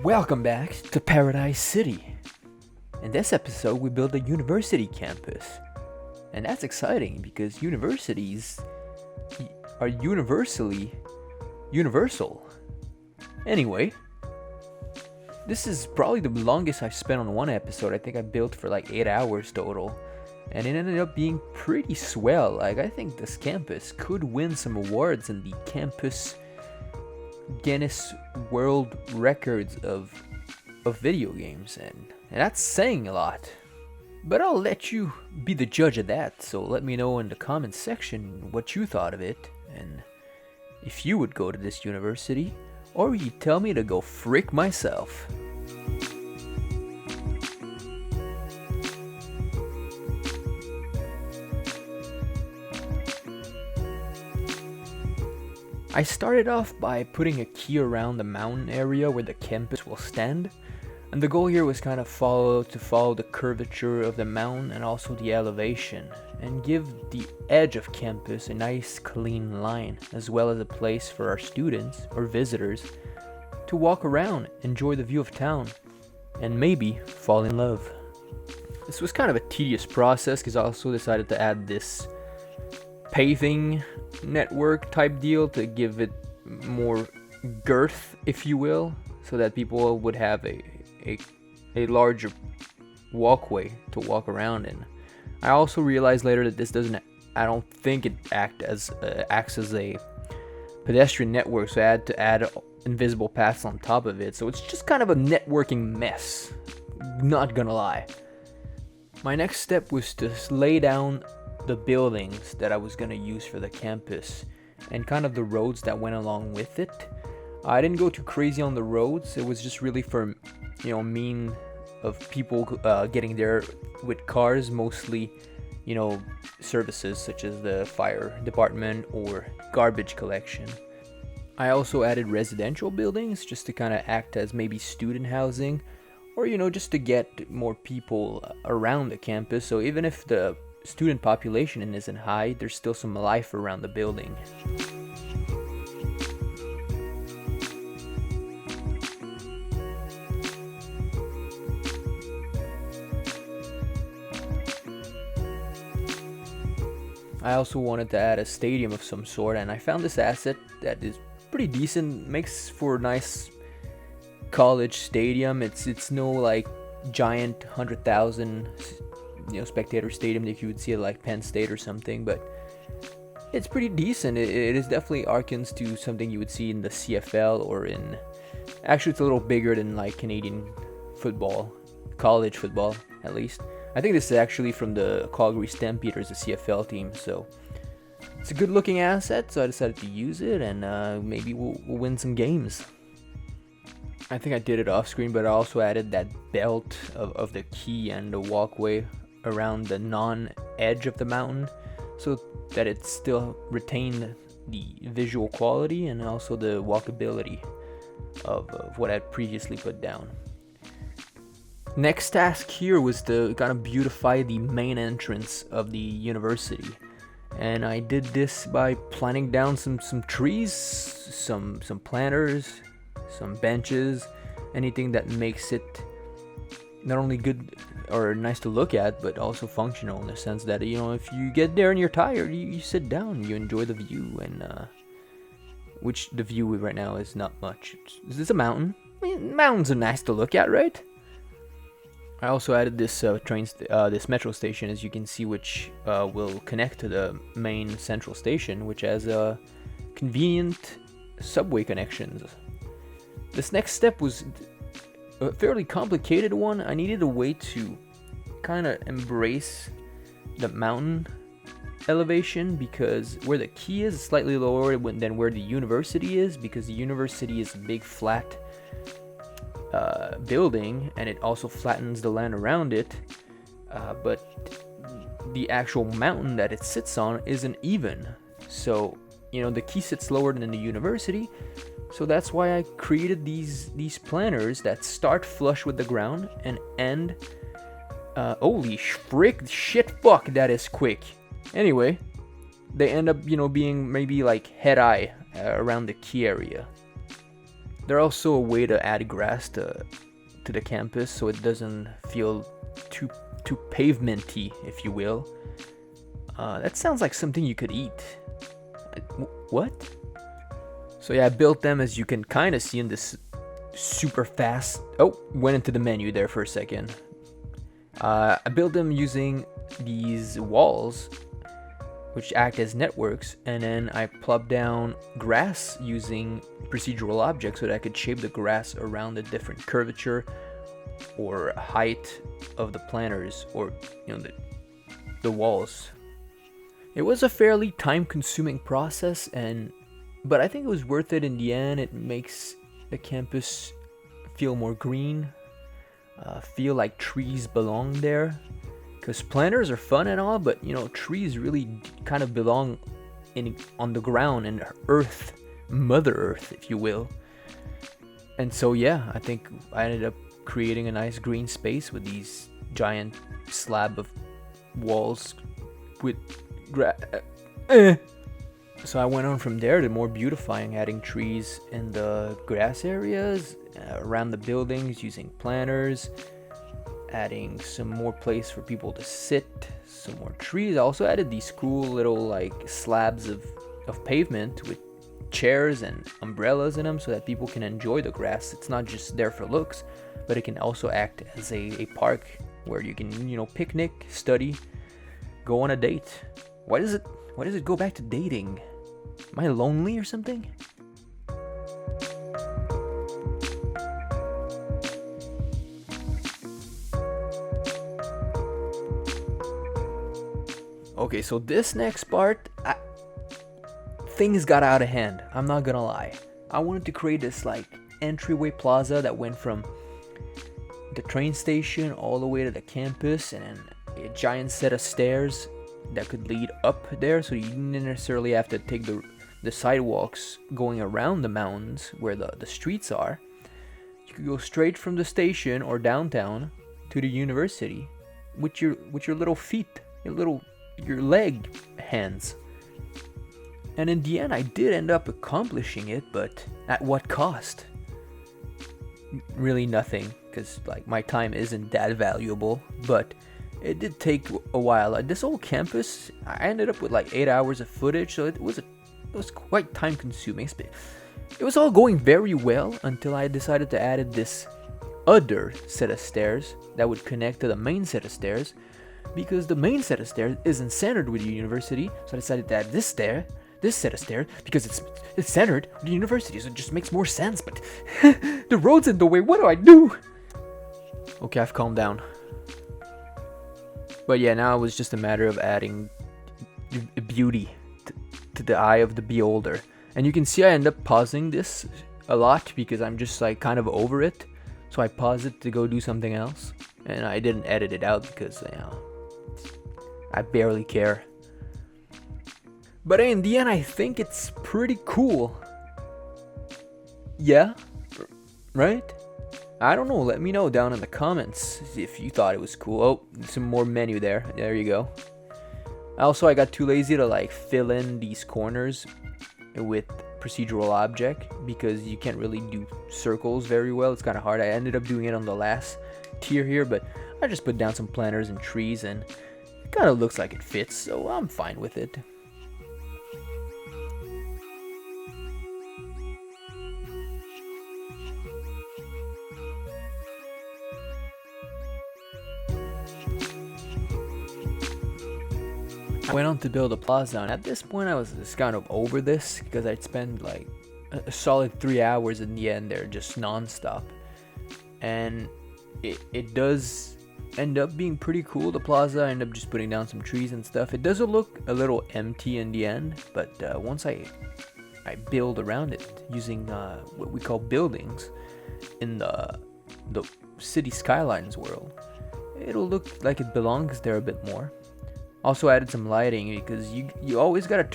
Welcome back to Paradise City. In this episode, we build a university campus. And that's exciting because universities are universally universal. Anyway, this is probably the longest I've spent on one episode. I think I built for like 8 hours total. And it ended up being pretty swell. Like, I think this campus could win some awards in the campus Guinness World Records of video games, and that's saying a lot. But I'll let you be the judge of that, so let me know in the comments section what you thought of it, and if you would go to this university, or you tell me to go frick myself. I started off by putting a key around the mountain area where the campus will stand, and the goal here was kind of follow the curvature of the mountain and also the elevation, and give the edge of campus a nice clean line, as well as a place for our students or visitors to walk around, enjoy the view of town, and maybe fall in love. This was kind of a tedious process because I also decided to add this paving network type deal to give it more girth, if you will, so that people would have a larger walkway to walk around in. I also realized later that this I don't think it acts as a pedestrian network, so I had to add invisible paths on top of it, so it's just kind of a networking mess, not gonna lie. My next step was to lay down the buildings that I was going to use for the campus and kind of the roads that went along with it. I didn't go too crazy on the roads. It was just really for, mean of people getting there with cars, mostly, services such as the fire department or garbage collection. I also added residential buildings just to kind of act as maybe student housing, or, just to get more people around the campus. So even if the student population isn't high, there's still some life around the building. I also wanted to add a stadium of some sort, and I found this asset that is pretty decent, makes for a nice college stadium. It's no like giant 100,000 spectator stadium that you would see at like Penn State or something, but it's pretty decent. It is definitely harkens to something you would see in the CFL or in, actually it's a little bigger than like Canadian football, college football at least. I think this is actually from the Calgary Stampeders, the CFL team, so it's a good looking asset, so I decided to use it, and maybe we'll win some games. I think I did it off screen, but I also added that belt of the key and the walkway around the non-edge of the mountain, so that it still retained the visual quality and also the walkability of what I had previously put down. Next task here was to kind of beautify the main entrance of the university, and I did this by planting down some trees, some planters, some benches, anything that makes it not only good or nice to look at, but also functional in the sense that, if you get there and you're tired, you sit down, you enjoy the view, and which the view right now is not much. It's a mountain. I mean, mountains are nice to look at, right? I also added this this metro station, as you can see, which will connect to the main central station, which has convenient subway connections. This next step was a fairly complicated one. I needed a way to kind of embrace the mountain elevation, because where the key is slightly lower than where the university is, because the university is a big flat building, and it also flattens the land around it, but the actual mountain that it sits on isn't even. So the key sits lower than the university. So that's why I created these planners that start flush with the ground and end. Holy shit, fuck, that is quick. Anyway, they end up, being maybe like head-high around the key area. They're also a way to add grass to the campus so it doesn't feel too pavementy, if you will. That sounds like something you could eat. What? So yeah, I built them, as you can kind of see in this super fast. Oh, went into the menu there for a second. I built them using these walls, which act as networks, and then I plopped down grass using procedural objects so that I could shape the grass around the different curvature or height of the planters, or the walls. It was a fairly time-consuming process, but I think it was worth it in the end. It makes the campus feel more green, feel like trees belong there. Because planters are fun and all, but trees really kind of belong on the ground, in earth, Mother Earth, if you will. And so yeah, I think I ended up creating a nice green space with these giant slab of walls with So I went on from there to more beautifying, adding trees in the grass areas, around the buildings using planters, adding some more place for people to sit, some more trees. I also added these cool little like slabs of pavement with chairs and umbrellas in them so that people can enjoy the grass. It's not just there for looks, but it can also act as a park where you can picnic, study, go on a date. Why does it go back to dating? Am I lonely or something? Okay, so this next part, things got out of hand. I'm not gonna lie. I wanted to create this like entryway plaza that went from the train station all the way to the campus, and a giant set of stairs that could lead up there, so you didn't necessarily have to take the sidewalks going around the mountains where the streets are. You could go straight from the station or downtown to the university with your little feet, your leg hands. And in the end, I did end up accomplishing it, but at what cost? Really nothing, because like my time isn't that valuable, but it did take a while. This whole campus, I ended up with like 8 hours of footage, so it was quite time consuming. It was all going very well until I decided to add this other set of stairs that would connect to the main set of stairs, because the main set of stairs isn't centered with the university. So I decided to add this set of stairs, because it's centered with the university, so it just makes more sense. But the road's in the way. What do I do? Okay, I've calmed down. But yeah, now it was just a matter of adding beauty to the eye of the beholder. And you can see I end up pausing this a lot because I'm just like kind of over it. So I pause it to go do something else. And I didn't edit it out because, I barely care. But in the end, I think it's pretty cool. Yeah? Right? I don't know. Let me know down in the comments if you thought it was cool. Oh, some more menu there. There you go. Also, I got too lazy to like fill in these corners with procedural object because you can't really do circles very well. It's kind of hard. I ended up doing it on the last tier here, but I just put down some planters and trees, and it kind of looks like it fits, so I'm fine with it. I went on to build a plaza, and at this point I was just kind of over this because I'd spend like a solid 3 hours in the end there just non-stop, and it does end up being pretty cool. The plaza, I end up just putting down some trees and stuff. It does look a little empty in the end, but once I build around it using what we call buildings in the city skylines world, it'll look like it belongs there a bit more. Also added some lighting because you always gotta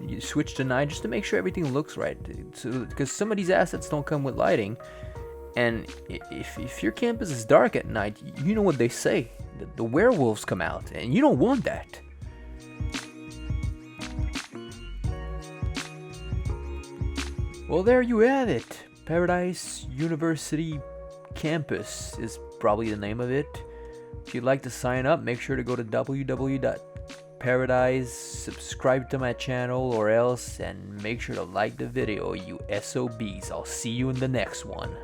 you switch to night just to make sure everything looks right. So because some of these assets don't come with lighting, and if your campus is dark at night, you know what they say, the werewolves come out, and you don't want that. Well, there you have it. Paradise University Campus is probably the name of it. If you'd like to sign up, make sure to go to www.paradise, subscribe to my channel or else, and make sure to like the video, you SOBs. I'll see you in the next one.